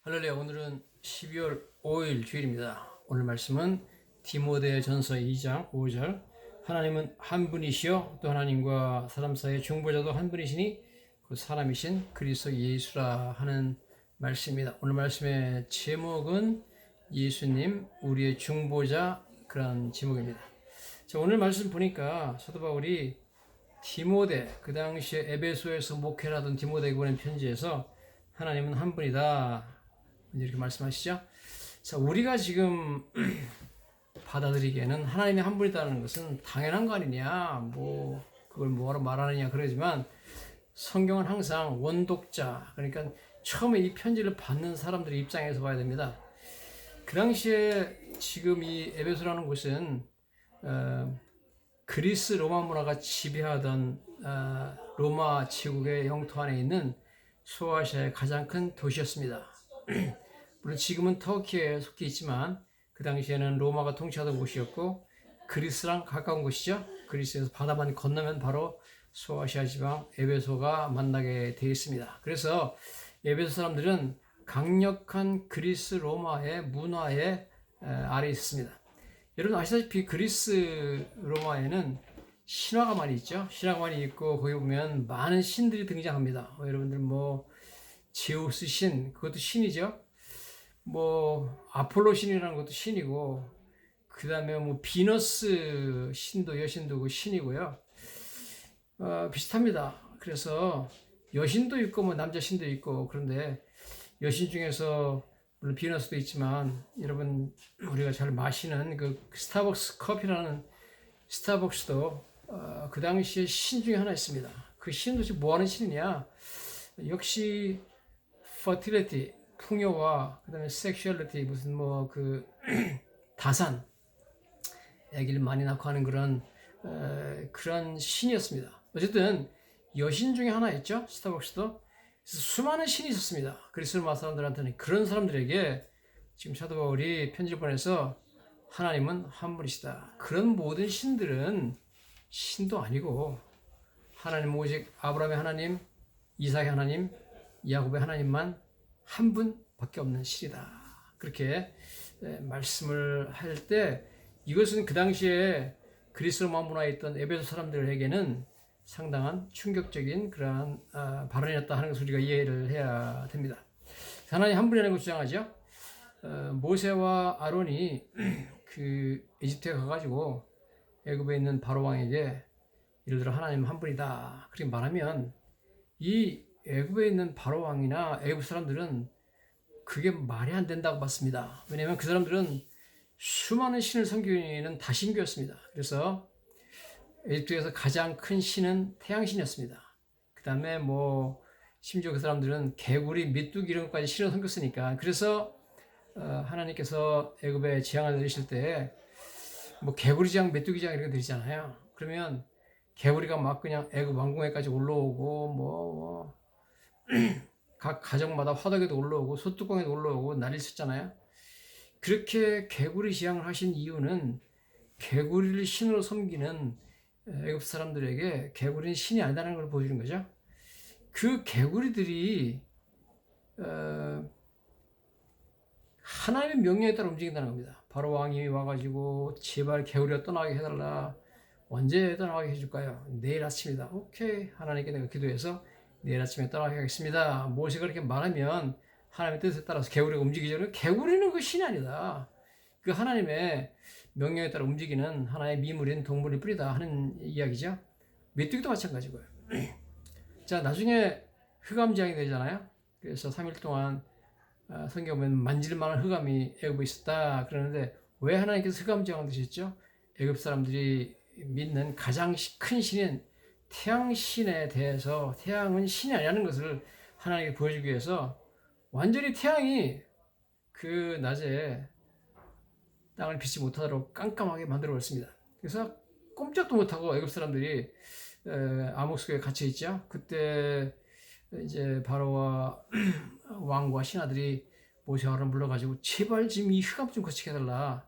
할렐루야. 오늘은 12월 5일 주일입니다. 오늘 말씀은 디모데전서 2장 5절. 하나님은 한 분이시요 또 하나님과 사람 사이의 중보자도 한 분이시니 그 사람이신 그리스도 예수라 하는 말씀입니다. 오늘 말씀의 제목은 예수님 우리의 중보자, 그런 제목입니다. 자, 오늘 말씀 보니까 사도 바울이 디모데, 그 당시에 에베소에서 목회를 하던 디모데에게 보낸 편지에서 하나님은 한 분이다 이렇게 말씀하시죠. 자, 우리가 지금 받아들이기에는 하나님이 한 분이다는 것은 당연한 거 아니냐, 뭐 그걸 뭐하러 말하느냐 그러지만 성경은 항상 원독자, 그러니까 처음에 이 편지를 받는 사람들의 입장에서 봐야 됩니다. 그 당시에 지금 이 에베소라는 곳은 그리스 로마 문화가 지배하던 로마 제국의 영토 안에 있는 소아시아의 가장 큰 도시였습니다. 물론 지금은 터키에 속해 있지만 그 당시에는 로마가 통치하던 곳이었고 그리스랑 가까운 곳이죠. 그리스에서 바다만 건너면 바로 소아시아 지방 에베소가 만나게 되어 있습니다. 그래서 에베소 사람들은 강력한 그리스 로마의 문화에 아래 있었습니다. 여러분 아시다시피 그리스 로마에는 신화가 많이 있죠. 신화가 많이 있고 거기 보면 많은 신들이 등장합니다. 여러분들 뭐 제우스 신, 그것도 신이죠. 뭐 아폴로 신이라는 것도 신이고, 그 다음에 뭐 비너스 신도 여신도 그 신이고요. 비슷합니다. 그래서 여신도 있고 뭐 남자 신도 있고, 그런데 여신 중에서 물론 비너스도 있지만 여러분 우리가 잘 마시는 그 스타벅스 커피라는 스타벅스도 그 당시에 신 중에 하나 있습니다. 그 신은 도대체 뭐 하는 신이냐? 역시 fertility, 풍요와 그다음에 sexuality, 무슨 뭐 그 다산, 아기를 많이 낳고 하는 그런 신이었습니다. 어쨌든 여신 중에 하나였죠. 스타벅스도. 그래서 수많은 신이 있었습니다. 그리스 로마 사람들한테는. 그런 사람들에게 지금 사도 바울이 편지를 보내서 하나님은 한 분이시다. 그런 모든 신들은 신도 아니고 하나님 오직 아브라함의 하나님, 이삭의 하나님, 야곱의 하나님만 한 분밖에 없는 신이다. 그렇게 말씀을 할 때 이것은 그 당시에 그리스 로마 문화에 있던 에베소 사람들에게는 상당한 충격적인 그러한 발언이었다 하는 것을 우리가 이해를 해야 됩니다. 하나님 한 분이라는 걸 주장하죠. 모세와 아론이 그 이집트에 가가지고 애굽에 있는 바로 왕에게 예를 들어 하나님 한 분이다 그렇게 말하면 이 애굽에 있는 바로 왕이나 애굽 사람들은 그게 말이 안 된다고 봤습니다. 왜냐하면 그 사람들은 수많은 신을 섬기는 다신교였습니다. 그래서 에집트에서 가장 큰 신은 태양신이었습니다. 그 다음에 뭐 심지어 그 사람들은 개구리, 메뚜기 이런 것까지 신을 섬겼으니까. 그래서 하나님께서 애굽에 재앙을 내리실 때 뭐 개구리장, 메뚜기장 이런 거 드리잖아요. 그러면 개구리가 막 그냥 애굽 왕궁에까지 올라오고 각 가정마다 화덕에도 올라오고 소뚜껑에도 올라오고 난리 쳤잖아요. 그렇게 개구리 재앙을 하신 이유는 개구리를 신으로 섬기는 애굽 사람들에게 개구리는 신이 아니다는 걸 보여주는 거죠. 그 개구리들이 하나님의 명령에 따라 움직인다는 겁니다. 바로 왕이 와가지고 제발 개구리가 떠나게 해달라. 언제 떠나게 해줄까요? 내일 아침이다. 오케이. 하나님께 내가 기도해서 내일 아침에 떠나게 하겠습니다. 모세가 그렇게 말하면 하나님의 뜻에 따라서 개구리가 움직이죠. 개구리는 그 신이 아니다. 그 하나님의 명령에 따라 움직이는 하나의 미물인 동물일 뿐이다 하는 이야기죠. 메뚜기도 마찬가지고요. 자, 나중에 흑암재앙이 되잖아요. 그래서 3일 동안 성경 보면 만질만한 흑암이 애굽에 있었다 그러는데 왜 하나님께서 흑암재앙을 드셨죠? 애굽 사람들이 믿는 가장 큰 신인 태양신에 대해서 태양은 신이 아니라는 것을 하나님께 보여주기 위해서 완전히 태양이 그 낮에 땅을 비치지 못하도록 깜깜하게 만들어 버렸습니다. 그래서 꼼짝도 못하고 애굽 사람들이 암흑 속에 갇혀 있죠. 그때 이제 바로와 왕과 신하들이 모세와 아론을 불러가지고 제발 지금 이 흑암 좀 거치게 해달라.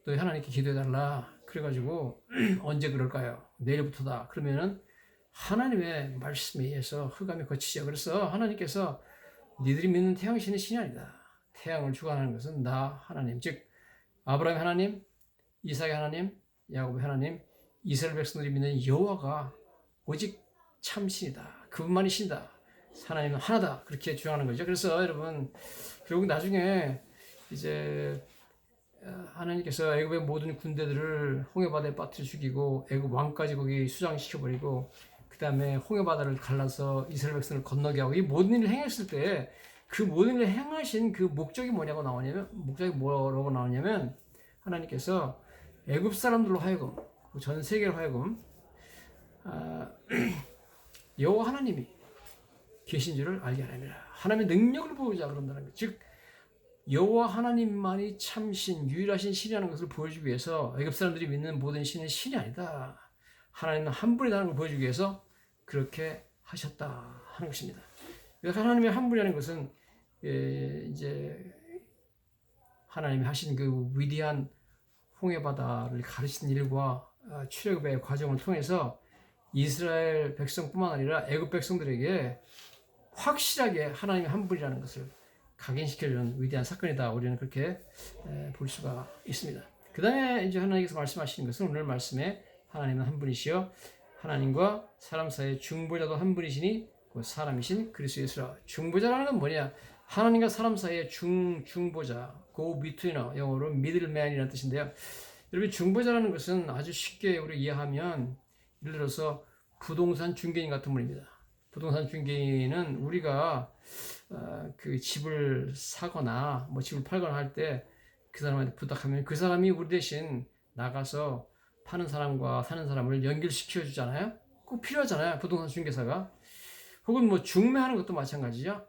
또 하나님께 기도해달라. 그래가지고 언제 그럴까요? 내일부터다. 그러면은 하나님의 말씀에 의해서 흑암이 거치죠. 그래서 하나님께서 니들이 믿는 태양신은 신이 아니다. 태양을 주관하는 것은 나 하나님, 즉 아브라함의 하나님, 이삭의 하나님, 야곱의 하나님, 이스라엘 백성들이 믿는 여호와가 오직 참신이다. 그분만이 신다. 하나님은 하나다. 그렇게 주장하는 거죠. 그래서 여러분 결국 나중에 이제 하나님께서 애굽의 모든 군대들을 홍해바다에 빠뜨려 죽이고 애굽 왕까지 거기 수장시켜버리고 그 다음에 홍해바다를 갈라서 이스라엘 백성을 건너게 하고 이 모든 일을 행했을 때 그 모든 일을 행하신 그 목적이 뭐냐고 나오냐면 목적이 뭐라고 나오냐면 하나님께서 애굽 사람들로 하여금 전 세계로 하여금 여호와 하나님이 계신 줄을 알게 하느니라. 하나님의 능력을 보여주자 그런다는 것. 즉 여호와 하나님만이 참신 유일하신 신이라는 것을 보여주기 위해서 애굽 사람들이 믿는 모든 신은 신이 아니다. 하나님은 한 분이라는 걸 보여주기 위해서 그렇게 하셨다 하는 것입니다. 그래서 하나님의 한 분이라는 것은 이제 하나님이 하신 그 위대한 홍해바다를 가르친 일과 출애굽의 과정을 통해서 이스라엘 백성뿐만 아니라 애굽 백성들에게 확실하게 하나님이 한 분이라는 것을 각인시켜주는 위대한 사건이다. 우리는 그렇게 볼 수가 있습니다. 그 다음에 이제 하나님께서 말씀하시는 것은 오늘 말씀에 하나님은 한 분이시여 하나님과 사람 사이의 중보자도 한 분이시니 그 사람이신 그리스도 예수라. 중보자라는 건 뭐냐? 하나님과 사람 사이의 중보자, go betweener, 영어로 middleman이라는 뜻인데요. 여러분 중보자라는 것은 아주 쉽게 우리 이해하면 예를 들어서 부동산 중개인 같은 분입니다. 부동산 중개인은 우리가 그 집을 사거나 뭐 집을 팔거나 할 때 그 사람한테 부탁하면 그 사람이 우리 대신 나가서 파는 사람과 사는 사람을 연결시켜 주잖아요. 꼭 필요하잖아요. 부동산 중개사가. 혹은 뭐 중매하는 것도 마찬가지죠.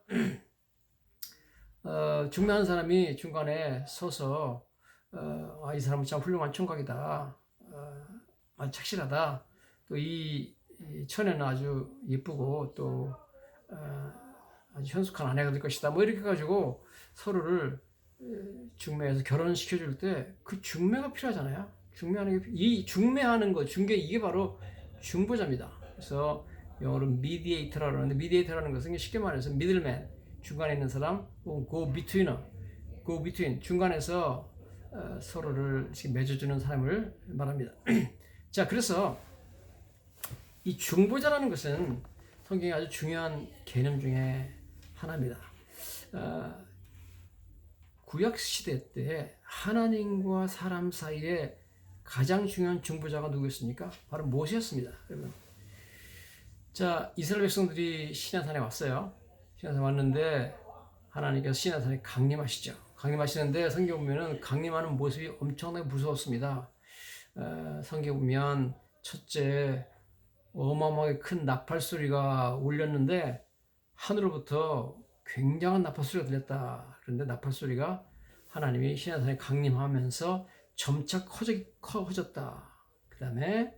중매하는 사람이 중간에 서서 이 사람은 참 훌륭한 총각이다. 아주 착실하다. 또 이 처녀는 아주 예쁘고 또 아주 현숙한 아내가 될 것이다. 뭐 이렇게 해가지고 서로를 중매해서 결혼시켜 줄 때 그 중매가 필요하잖아요. 이 중매하는 거, 중개 이게 바로 중보자입니다. 그래서 영어로 미디에이터라고 하는데 미디에이터라는 것은 쉽게 말해서 미들맨, 중간에 있는 사람, go between, 중간에서 서로를 맺어주는 사람을 말합니다. 자, 그래서 이 중보자라는 것은 성경에 아주 중요한 개념 중에 하나입니다. 구약 시대 때 하나님과 사람 사이에 가장 중요한 중보자가 누구였습니까? 바로 모세였습니다. 여러분. 자, 이스라엘 백성들이 시내산에 왔어요. 시내산에 왔는데 하나님께서 시내산에 강림하시죠. 강림하시는데 성경 보면은 강림하는 모습이 엄청나게 무서웠습니다. 성경 보면 첫째 어마어마하게 큰 나팔 소리가 울렸는데 하늘로부터 굉장한 나팔 소리가 들렸다. 그런데 나팔 소리가 하나님이 시내산에 강림하면서 점차 커졌다. 그 다음에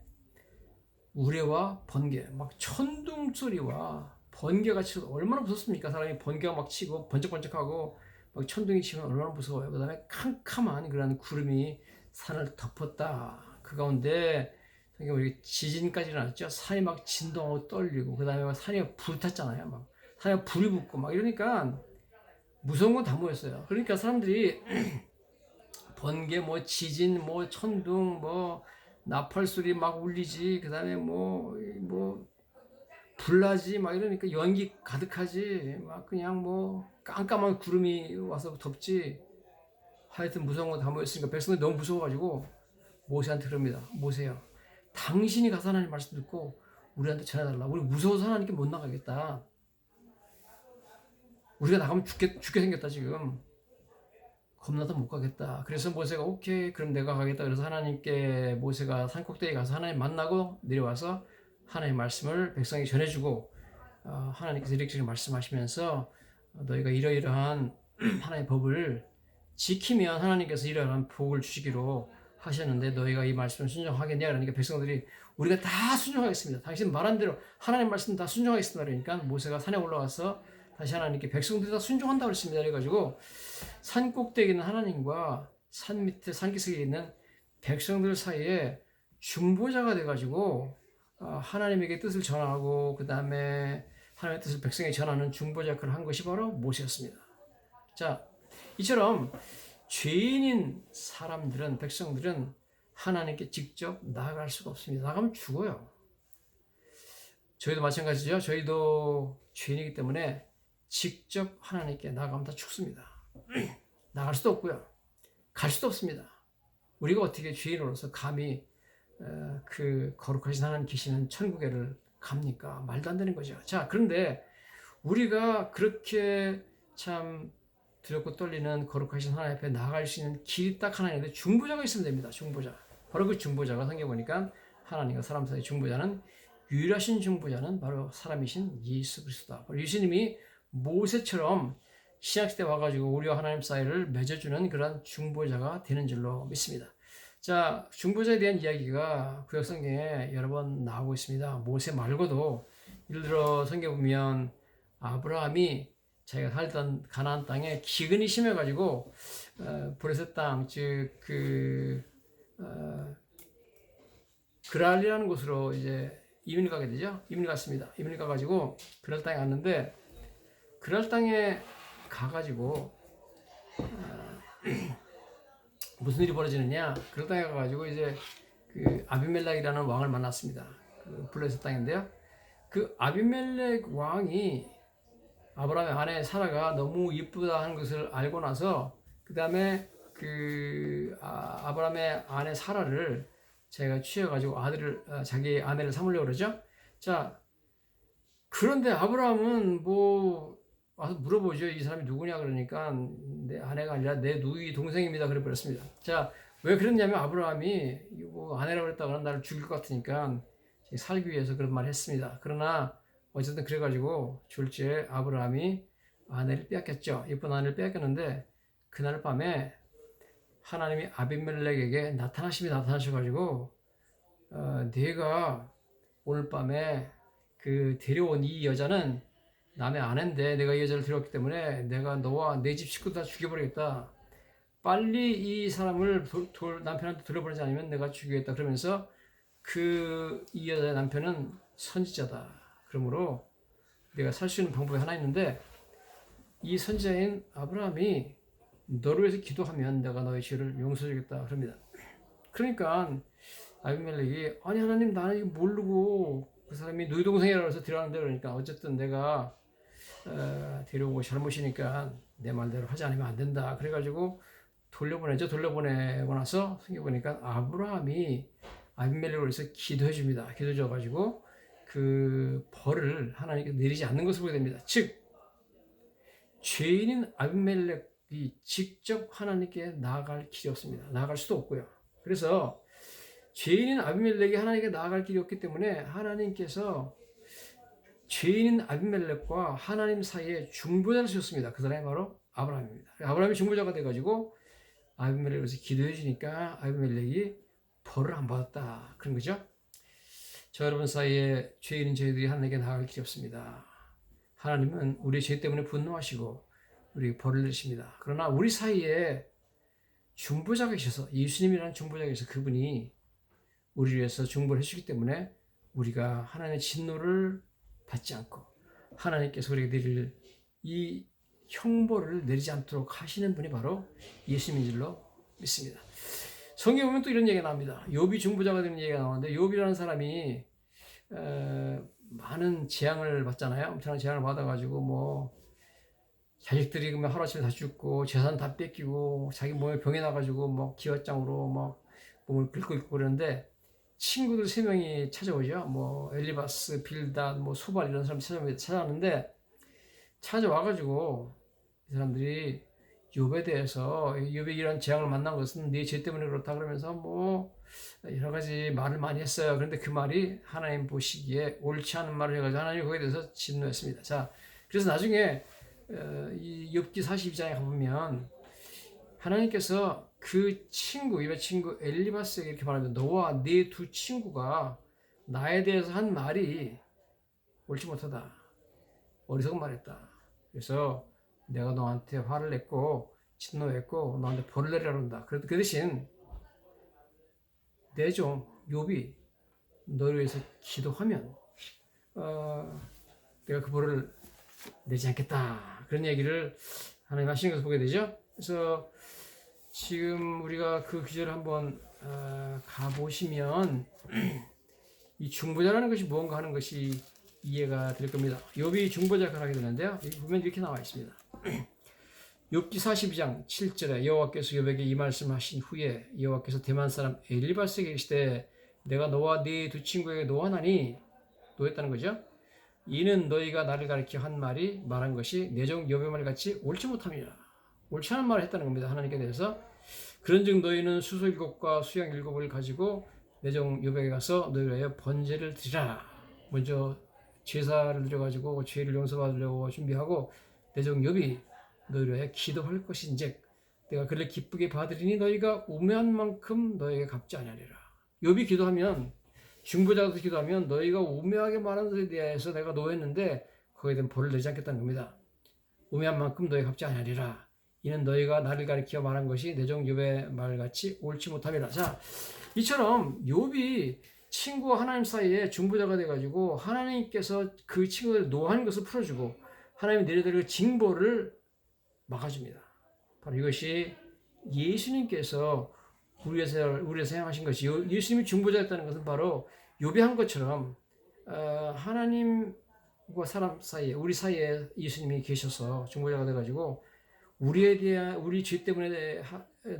우레와 번개, 막 천둥 소리와 번개가 치고 얼마나 무섭습니까? 사람이 번개가 막 치고 번쩍번쩍하고 막 천둥이 치면 얼마나 무서워요. 그 다음에 캄캄한 그런 구름이 산을 덮었다. 그 가운데 우리 지진까지 일어났죠. 산이 막 진동하고 떨리고 그 다음에 산이 불탔잖아요. 막 산에 불이 붙고 막 이러니까 무서운 건 다 모였어요. 그러니까 사람들이 번개, 뭐 지진, 뭐 천둥, 뭐 나팔 소리 막 울리지, 그 다음에 뭐 불나지, 막 이러니까 연기 가득하지, 막 그냥 뭐 깜깜한 구름이 와서 덮지. 하여튼 무서운 거 다 모였으니까 백성들이 너무 무서워가지고 모세한테 그럽니다. 모세야, 당신이 가서 하나님 말씀 듣고 우리한테 전해달라. 우리 무서워서 하나님께 못 나가겠다. 우리가 나가면 죽게 생겼다 지금. 겁나서 못 가겠다. 그래서 모세가 오케이 그럼 내가 가겠다. 그래서 하나님께 모세가 산꼭대기에 가서 하나님 만나고 내려와서 하나님의 말씀을 백성에게 전해주고 하나님께서 이렇게 말씀하시면서 너희가 이러이러한 하나님의 법을 지키면 하나님께서 이러한 복을 주시기로 하셨는데 너희가 이 말씀을 순종하겠냐. 그러니까 백성들이 우리가 다 순종하겠습니다. 당신 말한 대로 하나님 말씀 다 순종하겠습니다. 그러니까 모세가 산에 올라가서 다시 하나님께 백성들이 다 순종한다고 했습니다. 그래가지고 산 꼭대기에 있는 하나님과 산 밑에 산기슭에 있는 백성들 사이에 중보자가 돼가지고 하나님에게 뜻을 전하고 그 다음에 하나님의 뜻을 백성에 전하는 중보자 역할을 한 것이 바로 모세였습니다. 자, 이처럼 죄인인 사람들은, 백성들은 하나님께 직접 나아갈 수가 없습니다. 나가면 죽어요. 저희도 마찬가지죠. 저희도 죄인이기 때문에 직접 하나님께 나가면 다 죽습니다. 나갈 수도 없고요. 갈 수도 없습니다. 우리가 어떻게 죄인으로서 감히 그 거룩하신 하나님 계시는 천국에를 갑니까? 말도 안 되는 거죠. 자, 그런데 우리가 그렇게 참 두렵고 떨리는 거룩하신 하나님 앞에 나아갈 수 있는 길이 딱 하나 있는데 중보자가 있으면 됩니다. 중보자. 바로 그 중보자가 성경 보니까 하나님과 사람 사이의 중보자는 유일하신 중보자는 바로 사람이신 예수 그리스도다. 바로 예수님이 모세처럼 신약시대 와가지고 우리와 하나님 사이를 맺어주는 그런 중보자가 되는 줄로 믿습니다. 자, 중보자에 대한 이야기가 구약 성경에 여러 번 나오고 있습니다. 모세 말고도 예를 들어 성경 보면 아브라함이 자기가 살던 가나안 땅에 기근이 심해가지고 브레셋 땅, 즉 그랄이라는 곳으로 이제 이민을 가게 되죠. 이민을 갔습니다. 이민을 가가지고 그랄 땅에 갔는데 그랄 땅에 가가지고 무슨 일이 벌어지느냐? 그럴 땅에 가가지고 이제 그 아비멜렉이라는 왕을 만났습니다. 그 블레셋 땅인데요. 그 아비멜렉 왕이 아브라함의 아내 사라가 너무 이쁘다 하는 것을 알고 나서 그 다음에 아브라함의 아내 사라를 자기가 취해가지고 자기 아내를 삼으려고 그러죠. 자, 그런데 아브라함은 뭐 와서 물어보죠. 이 사람이 누구냐 그러니까 내 아내가 아니라 내 누이 동생입니다. 그래 버렸습니다. 자, 왜 그랬냐면 아브라함이 뭐 아내라고 그랬다가 나를 죽일 것 같으니까 살기 위해서 그런 말을 했습니다. 그러나 어쨌든 그래가지고 졸지에 아브라함이 아내를 빼앗겼죠. 예쁜 아내를 빼앗겼는데 그날 밤에 하나님이 아비멜렉에게 나타나셔가지고 네가 오늘 밤에 그 데려온 이 여자는 남의 아내인데 내가 이 여자를 데려왔기 때문에 내가 너와 내 집 식구 다 죽여버리겠다. 빨리 이 사람을 남편한테 돌려보내지 않으면 내가 죽이겠다. 그러면서 이 여자의 남편은 선지자다. 그러므로 내가 살 수 있는 방법이 하나 있는데 이 선지자인 아브라함이 너를 위해서 기도하면 내가 너의 죄를 용서해주겠다. 그럽니다. 그러니까 아비멜렉이 아니 하나님 나는 이거 모르고 그 사람이 누이 동생이라고 해서 데려왔는데 그러니까 어쨌든 내가 데려오고 잘못이니까 내 말대로 하지 않으면 안 된다. 그래가지고 돌려보내죠. 돌려보내고 나서 성경 보니까 아브라함이 아비멜렉을 위해서 기도해 줍니다. 기도해 줘가지고 그 벌을 하나님께 내리지 않는 것을 보게 됩니다. 즉 죄인인 아비멜렉이 직접 하나님께 나아갈 길이 없습니다. 나아갈 수도 없고요. 그래서 죄인인 아비멜렉이 하나님께 나아갈 길이 없기 때문에 하나님께서 죄인인 아비멜렉과 하나님 사이에 중보자를 세웠습니다. 그 사람이 바로 아브라함입니다. 아브라함이 중보자가 돼가지고 아비멜렉을 위해서 기도해 주니까 아비멜렉이 벌을 안 받았다. 그런 거죠. 저 여러분 사이에 죄인인 저희들이 하나님께 나아갈 길이 없습니다. 하나님은 우리의 죄 때문에 분노하시고 우리에게 벌을 내리십니다. 그러나 우리 사이에 중보자가 계셔서 예수님이라는 중보자가 계셔서 그분이 우리를 위해서 중보를 해주기 때문에 우리가 하나님의 진노를 받지 않고 하나님께서 우리에게 내릴 이 형벌을 내리지 않도록 하시는 분이 바로 예수님인 줄로 믿습니다. 성경에 보면 또 이런 얘기가 나옵니다. 욥이 중보자가 되는 얘기가 나오는데 욥이라는 사람이 많은 재앙을 받잖아요. 엄청난 재앙을 받아가지고 뭐 자식들이 그러면 하루아침에 다 죽고 재산 다 뺏기고 자기 몸에 병이 나가지고 뭐 기왓장으로 막 몸을 긁고 있고 그러는데 친구들 3명이 찾아오죠. 뭐 엘리바스, 빌닷, 뭐 소발 이런 사람이 찾아왔는데 찾아와가지고 이 사람들이 욥에 대해서 욥이 이런 재앙을 만난 것은 네 죄 때문에 그렇다 그러면서 뭐 여러 가지 말을 많이 했어요. 그런데 그 말이 하나님 보시기에 옳지 않은 말을 해가지고 하나님이 거기에 대해서 진노했습니다. 자, 그래서 나중에 이 욥기 42장에 가보면 하나님께서 그 친구, 욥의 친구 엘리바스에게 이렇게 말합니다. 너와 네 두 친구가 나에 대해서 한 말이 옳지 못하다. 어리석은 말했다. 그래서 내가 너한테 화를 냈고 진노했고 너한테 벌을 내리라고 한다. 그 대신 내 종 욥이 너를 위해서 기도하면 내가 그 벌을 내지 않겠다. 그런 얘기를 하나님 하시는 것을 보게 되죠. 그래서 지금 우리가 그 구절을 한번 가보시면 이 중보자라는 것이 무언가 하는 것이 이해가 될 겁니다. 욥이 중보자 역할을 하게 되는데요. 여기 보면 이렇게 나와 있습니다. 욥기 42장 7절에 여호와께서 욥에게 이 말씀하신 후에 여호와께서 대만 사람 엘리바스에게 이르시되 내가 너와 네 두 친구에게 노하나니 노했다는 거죠. 이는 너희가 나를 가리켜 한 말이 말한 것이 내 종 욥의 말같이 옳지 못함이라. 옳지 않은 말을 했다는 겁니다. 하나님께 대해서. 그런즉 너희는 수소 7과 수양 7을 가지고 내 종 욥에게 가서 너희를 위하여 번제를 드리라. 먼저 제사를 드려가지고 죄를 용서받으려고 준비하고 내 종 욥이 너희를 위하여 기도할 것인즉 내가 그를 기쁘게 받으리니 너희가 우매한 만큼 너희에게 갚지 아니하리라. 욥이 기도하면 중보자가 기도하면 너희가 우매하게 말한 것에 대해서 내가 노했는데 거기에 대한 벌을 내지 않겠다는 겁니다. 우매한 만큼 너희가 갚지 아니하리라. 이는 너희가 나를 가리켜 말한 것이 내 종 욥의 말같이 옳지 못함이라. 자, 이처럼 욥이 친구와 하나님 사이에 중보자가 돼가지고 하나님께서 그 친구들 노한 것을 풀어주고 하나님이 내려드릴 징벌을 막아줍니다. 바로 이것이 예수님께서 우리에서 행하신 것이 예수님이 중보자였다는 것은 바로 욥이 한 것처럼 하나님과 사람 사이에 우리 사이에 예수님이 계셔서 중보자가 돼가지고 우리에 대한 우리 죄 때문에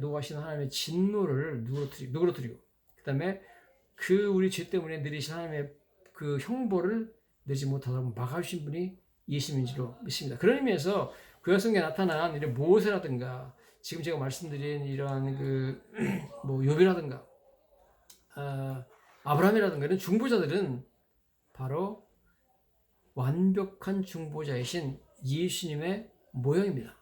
노하신 하나님의 진노를 누그러뜨리고 그다음에 그 우리 죄 때문에 내리신 하나님의 그 형벌을 내지 못하도록 막아주신 분이 예수님인지로 믿습니다. 그런 의미에서 구약성경에 나타난 이런 모세라든가 지금 제가 말씀드린 이러한 뭐 욥이라든가 아브라함이라든가 이런 중보자들은 바로 완벽한 중보자이신 예수님의 모형입니다.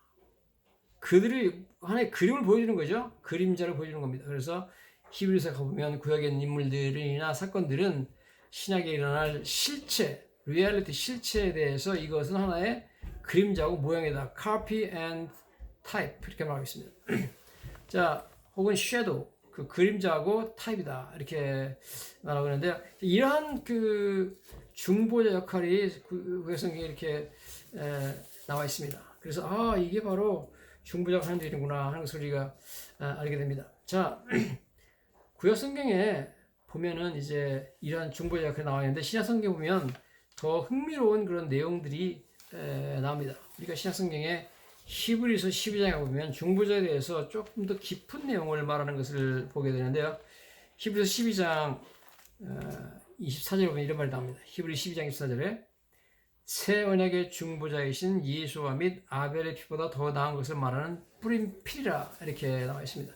그들이 하나의 그림을 보여주는 거죠. 그림자를 보여주는 겁니다. 그래서 히브리서에 가보면 구약의 인물들이나 사건들은 신약에 일어날 실체, 리얼리티 실체에 대해서 이것은 하나의 그림자고 모형이다. copy and type 이렇게 말하고 있습니다. 자, 혹은 shadow 그 그림자하고 타입이다 이렇게 말하고 있는데 이러한 그 중보자 역할이 구약성경에 이렇게 나와 있습니다. 그래서 이게 바로 중보자가 하는 일이구나 하는 것을 우리가 알게 됩니다. 자, 구약성경에 보면은 이제 이러한 중보자 역할이 나와 있는데 신약성경에 보면 더 흥미로운 그런 내용들이 나옵니다. 우리가 신약성경에 히브리서 12장에 보면 중보자에 대해서 조금 더 깊은 내용을 말하는 것을 보게 되는데요. 히브리서 12장 24절에 보면 이런 말이 나옵니다. 히브리 12장 24절에 새 언약의 중보자이신 예수와 및 아벨의 피보다 더 나은 것을 말하는 뿌린 피라 이렇게 나와 있습니다.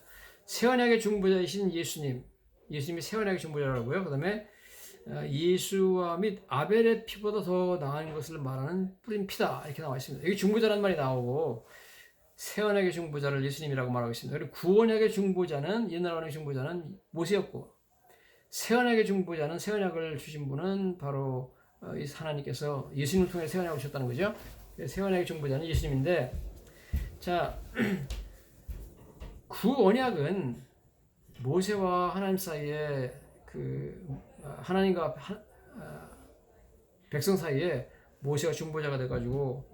새 언약의 중보자이신 예수님이 새 언약의 중보자라고요. 그 다음에 예수와 및 아벨의 피보다 더 나은 것을 말하는 뿌린 피다 이렇게 나와 있습니다. 여기 중보자라는 말이 나오고 새 언약의 중보자를 예수님이라고 말하고 있습니다. 그리고 구언약의 중보자는 옛날 언약의 중보자는 모세였고 새 언약의 중보자는 새 언약을 주신 분은 바로 하나님께서 예수님을 통해 새 언약을 주셨다는 거죠. 새 언약의 중보자는 예수님인데 자 구언약은 모세와 하나님 사이에 하나님과 백성 사이에 모세가 중보자가 돼가지고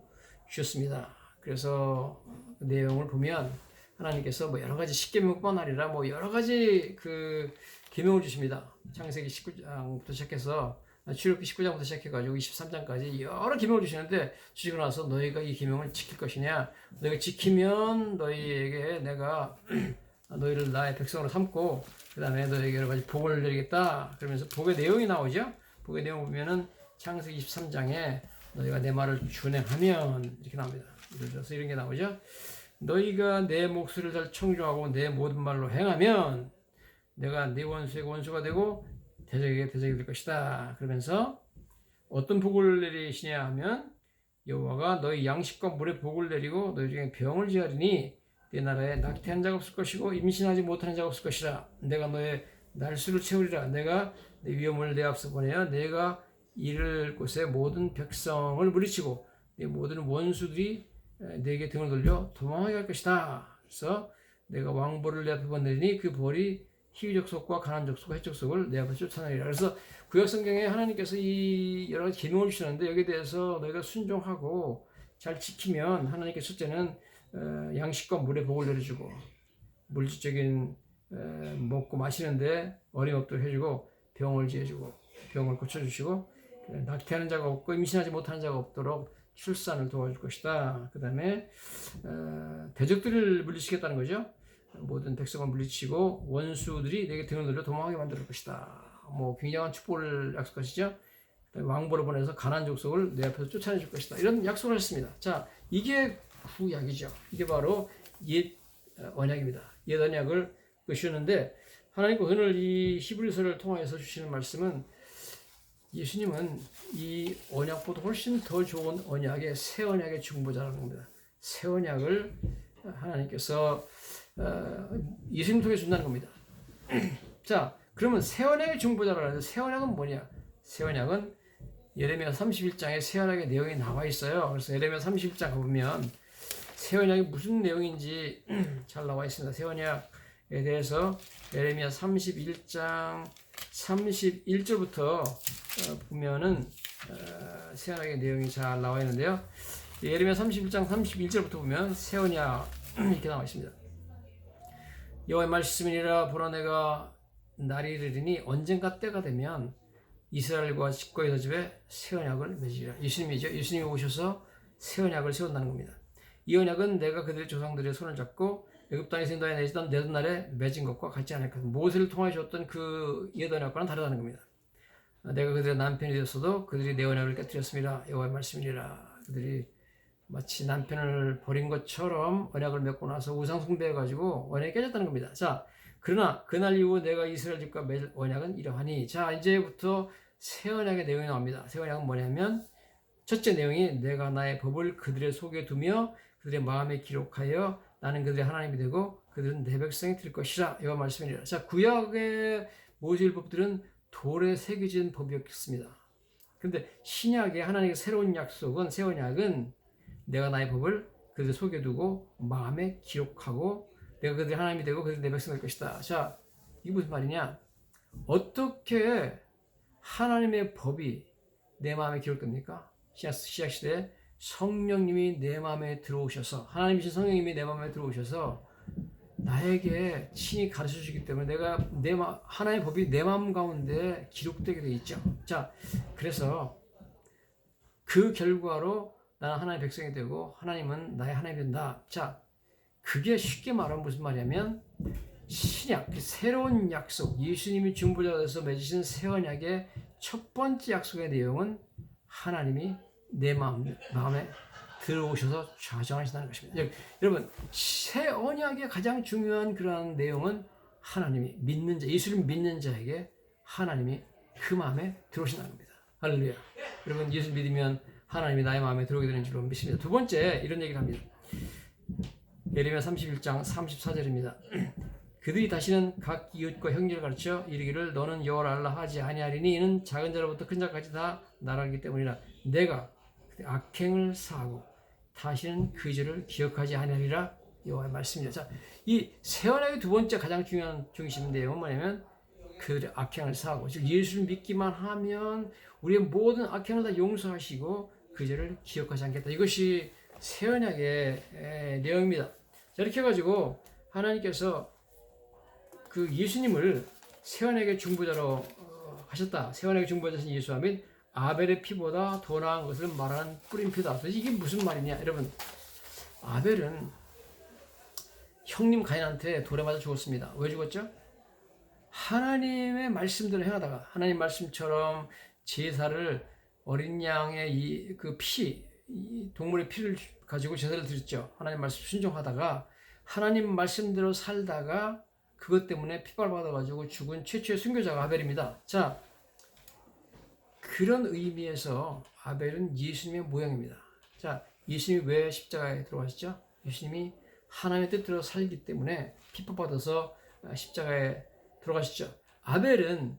주셨습니다. 그래서 그 내용을 보면 하나님께서 뭐 여러 가지 십계명뿐만 아니라 뭐 여러 가지 그 계명을 주십니다. 창세기 19장부터 시작해서 출애굽기 19장부터 시작해가지고 23장까지 여러 계명을 주시는데 주시고 나서 너희가 이 계명을 지킬 것이냐, 너희가 지키면 너희에게 내가 너희를 나의 백성으로 삼고 그 다음에 너희에게 여러 가지 복을 내리겠다. 그러면서 복의 내용이 나오죠. 복의 내용 보면은 창세기 23장에 너희가 내 말을 준행하면 이렇게 나옵니다. 예를 들어서 이런 게 나오죠. 너희가 내 목소리를 잘 청종하고 내 모든 말로 행하면 내가 네 원수에게 원수가 되고 대적에게 대적이 될 것이다. 그러면서 어떤 복을 내리시냐 하면 여호와가 너희 양식과 물에 복을 내리고 너희 중에 병을 지하리니 내 나라에 낙태한 자가 없을 것이고 임신하지 못하는 자가 없을 것이라. 내가 너의 날수를 채우리라. 내가 내 위험을 내 앞서 보내어 내가 이를 곳에 모든 백성을 물리치고 내 모든 원수들이 내게 등을 돌려 도망하게 할 것이다. 그래서 내가 왕벌을 내 앞에 보내리니 그 벌이 희귀 족속과 가난 족속, 헷 족속을 내 앞에서 쫓아내리라. 그래서 구약 성경에 하나님께서 이 여러 가지 계명을 주시는데 여기에 대해서 너희가 순종하고 잘 지키면 하나님께 첫째는 양식과 물의 복을 내려주고 물질적인 먹고 마시는데 어림없도록 해주고 병을 지어주고 병을 고쳐주시고 낙태하는 자가 없고 임신하지 못하는 자가 없도록 출산을 도와줄 것이다. 그 다음에 대적들을 물리치겠다는 거죠. 모든 백성을 물리치고 원수들이 내게 등을 돌려 도망하게 만들 것이다. 뭐 굉장한 축복을 약속하시죠. 왕보를 보내서 가나안 족속을 내 앞에서 쫓아내 줄 것이다. 이런 약속을 했습니다. 자, 이게 구약이죠. 이게 바로 옛 언약입니다. 옛 언약을 주셨는데 하나님 오늘 이 히브리서를 통해서 주시는 말씀은 예수님은 이 언약보다 훨씬 더 좋은 언약의 새 언약의 중보자라는 겁니다. 새 언약을 하나님께서 예수님 통해 준다는 겁니다. 자, 그러면 새 언약의 중보자라는 하는데 새 언약은 뭐냐? 새 언약은 예레미야 31장에 새 언약의 내용이 나와 있어요. 그래서 예레미야 31장 가보면 새 언약이 무슨 내용인지 잘 나와 있습니다. 새 언약에 대해서 예레미야 31장 31절부터 보면은 새 언약의 내용이 잘 나와 있는데요. 예레미야 31장 31절부터 보면 새 언약 이렇게 나와 있습니다. 여호와의 말씀이니라. 보라 내가 날이 이르리니 언젠가 때가 되면 이스라엘과 집과 유다 집에 새 언약을 맺으리라. 예수님이죠. 예수님이 오셔서 새 언약을 세운다는 겁니다. 이 언약은 내가 그들의 조상들의 손을 잡고 애굽 땅에서 인도하여 내시던 내던 날에 맺은 것과 같지 않을 것이다. 모세를 통하여 줬던 그 옛 언약과는 다르다는 겁니다. 내가 그들의 남편이 되었어도 그들이 내 언약을 깨뜨렸습니다. 여호와의 말씀이니라. 그들이 마치 남편을 버린 것처럼 언약을 맺고 나서 우상 숭배해가지고 언약이 깨졌다는 겁니다. 자, 그러나 그날 이후 내가 이스라엘 집과 맺을 언약은 이러하니. 자, 이제부터 새 언약의 내용이 나옵니다. 새 언약은 뭐냐면 첫째 내용이 내가 나의 법을 그들의 속에 두며 그들의 마음에 기록하여 나는 그들의 하나님이 되고 그들은 내 백성이 될 것이라. 여호와 말씀이니라. 자, 구약의 모세율법들은 돌에 새겨진 법이었습니다. 그런데 신약의 하나님의 새로운 약속은 새 언약은 내가 나의 법을 그들 속에 두고 마음에 기록하고 내가 그들의 하나님이 되고 그들이 내 백성이 될 것이다. 자, 이게 무슨 말이냐? 어떻게 하나님의 법이 내 마음에 기록됩니까? 신약시대에 성령님이 내 마음에 들어오셔서 하나님이신 성령님이 내 마음에 들어오셔서 나에게 친히 가르쳐 주기 때문에 내가 하나님의 법이 내 마음 가운데 기록되게 되어 있죠. 자, 그래서 그 결과로 나는 하나님의 백성이 되고 하나님은 나의 하나님이 된다. 자, 그게 쉽게 말하면 무슨 말이냐면 신약, 새로운 약속, 예수님이 중보자가 돼서 맺으신 새 언약의 첫 번째 약속의 내용은 하나님이 내 마음에 들어오셔서 좌정하신다는 것입니다. 여러분, 새 언약의 가장 중요한 그러한 내용은 하나님이 믿는 자, 예수를 믿는 자에게 하나님이 그 마음에 들어오신다는 겁니다. 할렐루야. 여러분, 예수 믿으면 하나님이 나의 마음에 들어오게 되는 줄로 믿습니다. 두 번째, 이런 얘기를 합니다. 예레미야 31장 34절입니다. 그들이 다시는 각 이웃과 형제를 가르쳐 이르기를 너는 여호와를 알라 하지 아니하리니 이는 작은 자로부터 큰 자까지 다 나라이기 때문이라. 내가 악행을 사하고 다시는 그 죄를 기억하지 아니하리라. 여호와의 말씀이다. 자, 이 새 언약의 두 번째 가장 중요한 중심 내용은 뭐냐면 그들의 악행을 사하고, 즉 예수를 믿기만 하면 우리의 모든 악행을 다 용서하시고 그 죄를 기억하지 않겠다. 이것이 새 언약의 내용입니다. 자, 이렇게 해가지고 하나님께서 그 예수님을 새 언약의 중보자로 하셨다. 새 언약의 중보자신 예수와 및 아벨의 피보다 더 나은 것을 말하는 뿌림표다. 그래서 이게 무슨 말이냐, 여러분? 아벨은 형님 가인한테 돌에 맞아 죽었습니다. 왜 죽었죠? 하나님의 말씀대로 행하다가 하나님 말씀처럼 제사를 어린 양의 그 피, 동물의 피를 가지고 제사를 드렸죠. 하나님 말씀 순종하다가 하나님 말씀대로 살다가 그것 때문에 핏발 받아가지고 죽은 최초의 순교자가 아벨입니다. 자, 그런 의미에서 아벨은 예수님의 모형입니다. 자, 예수님이 왜 십자가에 들어가셨죠? 예수님이 하나님의 뜻대로 살기 때문에 핏발 받아서 십자가에 들어가셨죠. 아벨은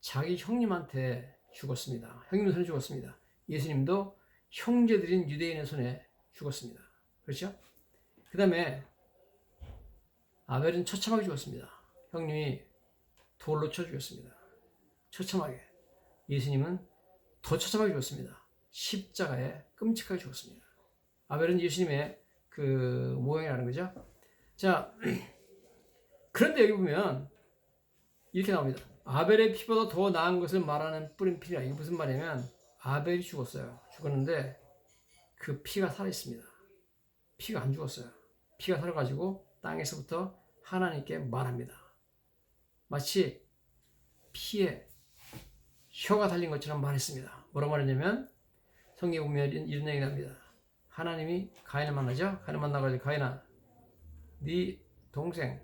자기 형님한테 죽었습니다. 형님 손에 죽었습니다. 예수님도 형제들인 유대인의 손에 죽었습니다. 그렇죠? 그 다음에 아벨은 처참하게 죽었습니다. 형님이 돌로 쳐 죽였습니다. 처참하게. 예수님은 더 처참하게 죽었습니다. 십자가에 끔찍하게 죽었습니다. 아벨은 예수님의 그 모형이라는 거죠. 자, 그런데 여기 보면 이렇게 나옵니다. 아벨의 피보다 더 나은 것을 말하는 뿌린 피라. 이게 무슨 말이냐면 아벨이 죽었어요. 죽었는데 그 피가 살아있습니다. 피가 안 죽었어요. 피가 살아가지고 땅에서부터 하나님께 말합니다. 마치 피에 혀가 달린 것처럼 말했습니다. 뭐라고 말했냐면 성경에 보면 이런 얘기 납니다. 하나님이 가인을 만나죠. 가인을 만나가지고 가인아, 네 동생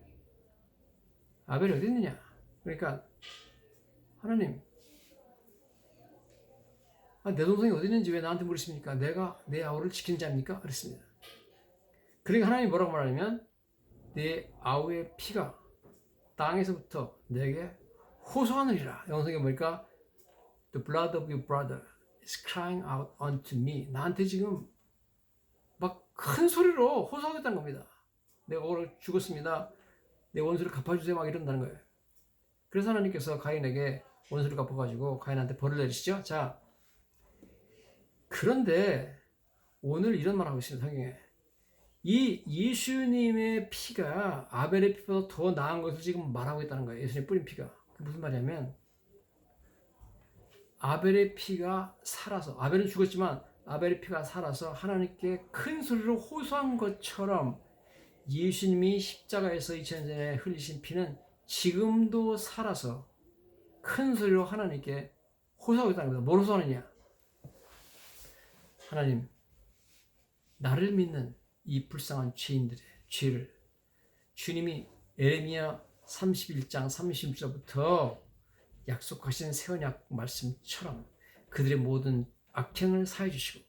아벨이 어디 있느냐? 그러니까 하나님, 내 동생이 어디 있는지 왜 나한테 물으십니까? 내가 내 아우를 지킨 자입니까? 그랬습니다. 그러니까 하나님이 뭐라고 말하냐면 내 아우의 피가 땅에서부터 내게 호소하느니라. 영성에 보니까 The blood of your brother is crying out unto me. 나한테 지금 막 큰 소리로 호소하겠다는 겁니다. 내가 오늘 죽었습니다. 내 원수를 갚아주세요. 막 이런다는 거예요. 그래서 하나님께서 가인에게 원수를 갚아가지고 가인한테 벌을 내리시죠. 자, 그런데 오늘 이런 말 하고 있습니다. 성경에. 이 예수님의 피가 아벨의 피보다 더 나은 것을 지금 말하고 있다는 거예요. 예수님 뿌린 피가. 그게 무슨 말이냐면 아벨의 피가 살아서, 아벨은 죽었지만 아벨의 피가 살아서 하나님께 큰 소리로 호소한 것처럼 예수님이 십자가에서 2000년 전에 흘리신 피는 지금도 살아서 큰 소리로 하나님께 호소하고 있다는 겁니다. 뭘 호소하느냐? 하나님, 나를 믿는 이 불쌍한 죄인들의 죄를 주님이 에레미야 31장 30절부터 약속하신 새 언약 말씀처럼 그들의 모든 악행을 사해 주시고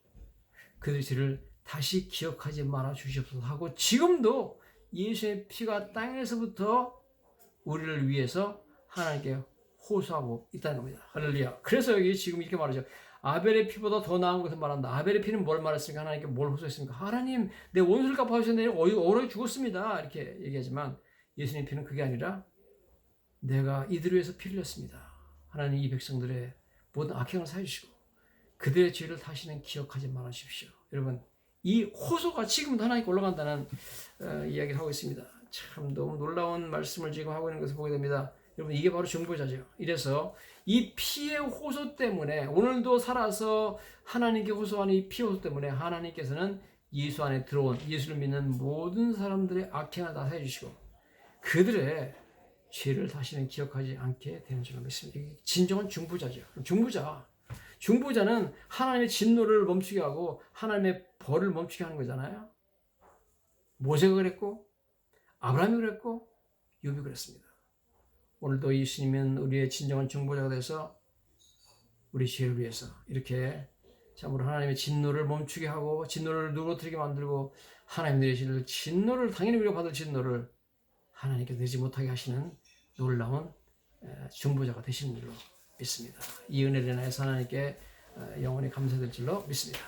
그들의 죄를 다시 기억하지 말아 주시옵소서 하고 지금도 예수의 피가 땅에서부터 우리를 위해서 하나님께 호소하고 있다는 겁니다. 할렐루야. 그래서 여기 지금 이렇게 말하죠. 아벨의 피보다 더 나은 것을 말한다. 아벨의 피는 뭘 말했습니까? 하나님께 뭘 호소했습니까? 하나님, 내 원수를 갚아주셨는데 어려이 죽었습니다. 이렇게 얘기하지만 예수님의 피는 그게 아니라 내가 이들을 위해서 피를 흘렸습니다. 하나님 이 백성들의 모든 악행을 사해주시고 그들의 죄를 다시는 기억하지 말아 주십시오. 여러분, 이 호소가 지금도 하나님께 올라간다는 이야기를 하고 있습니다. 참 너무 놀라운 말씀을 지금 하고 있는 것을 보게 됩니다. 여러분, 이게 바로 중보자죠. 이래서 이 피의 호소 때문에 오늘도 살아서 하나님께 호소하는 이 피의 호소 때문에 하나님께서는 예수 안에 들어온 예수를 믿는 모든 사람들의 악행을 다 사해주시고 그들의 죄를 다시는 기억하지 않게 되는 줄로 믿습니다. 이게 진정한 중보자죠. 중보자는 하나님의 진노를 멈추게 하고 하나님의 벌을 멈추게 하는 거잖아요. 모세가 그랬고 아브라함이 그랬고 욥이 그랬습니다. 오늘도 예수님은 우리의 진정한 중보자가 돼서 우리 죄를 위해서 이렇게 참으로 하나님의 진노를 멈추게 하고 진노를 누그러뜨리게 만들고 하나님 내리실 진노를 당연히 우리가 받을 진노를 하나님께 내지 못하게 하시는 놀라운 중보자가 되시는 줄로 믿습니다. 이 은혜를 인하여서 하나님께 영원히 감사될 줄로 믿습니다.